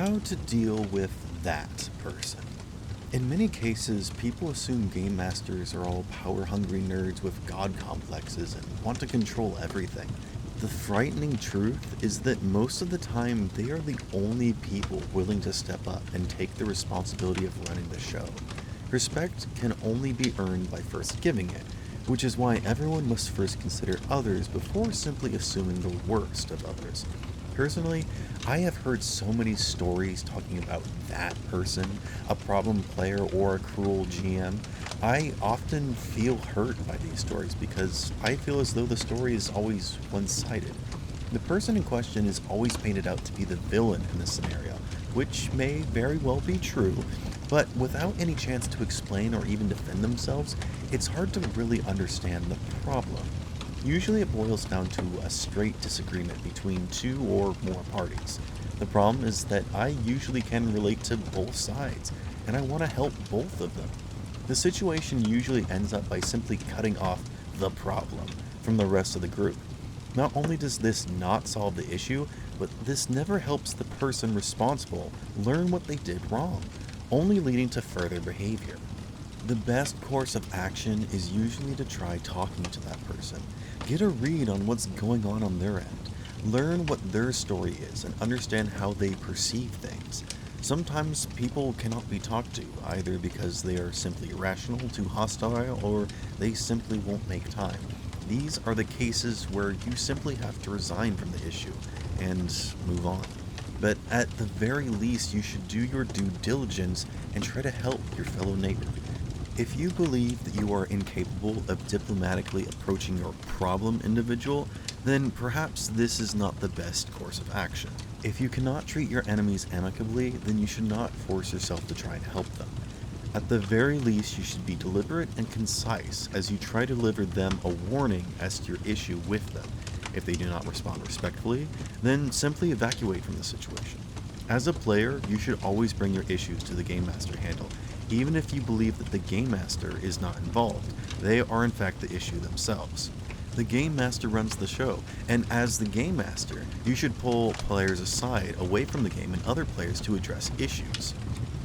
How to deal with that person. In many cases, people assume game masters are all power-hungry nerds with god complexes and want to control everything. The frightening truth is that most of the time, they are the only people willing to step up and take the responsibility of running the show. Respect can only be earned by first giving it, which is why everyone must first consider others before simply assuming the worst of others. Personally, I have heard so many stories talking about that person, a problem player, or a cruel GM. I often feel hurt by these stories because I feel as though the story is always one sided. The person in question is always painted out to be the villain in the scenario, which may very well be true, but without any chance to explain or even defend themselves, it's hard to really understand the problem. Usually it boils down to a straight disagreement between two or more parties. The problem is that I usually can relate to both sides, and I want to help both of them. The situation usually ends up by simply cutting off the problem from the rest of the group. Not only does this not solve the issue, but this never helps the person responsible learn what they did wrong, only leading to further behavior. The best course of action is usually to try talking to that person. Get a read on what's going on their end. Learn what their story is and understand how they perceive things. Sometimes people cannot be talked to, either because they are simply irrational, too hostile, or they simply won't make time. These are the cases where you simply have to resign from the issue and move on. But at the very least, you should do your due diligence and try to help your fellow neighbor. If you believe that you are incapable of diplomatically approaching your problem individual, then perhaps this is not the best course of action. If you cannot treat your enemies amicably, then you should not force yourself to try and help them. At the very least, you should be deliberate and concise as you try to deliver them a warning as to your issue with them. If they do not respond respectfully, then simply evacuate from the situation. As a player, you should always bring your issues to the Game Master to handle, even if you believe that the Game Master is not involved. They are in fact the issue themselves. The Game Master runs the show, and as the Game Master, you should pull players aside away from the game and other players to address issues.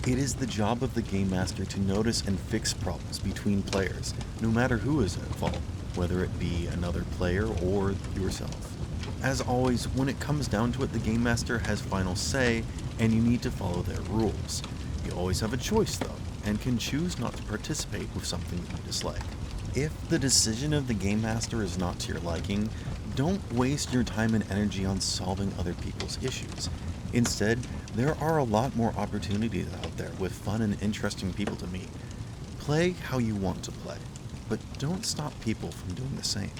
It is the job of the Game Master to notice and fix problems between players, no matter who is at fault, whether it be another player or yourself. As always, when it comes down to it, the Game Master has final say, and you need to follow their rules. You always have a choice, though, and can choose not to participate with something that you dislike. If the decision of the Game Master is not to your liking, don't waste your time and energy on solving other people's issues. Instead, there are a lot more opportunities out there with fun and interesting people to meet. Play how you want to play, but don't stop people from doing the same.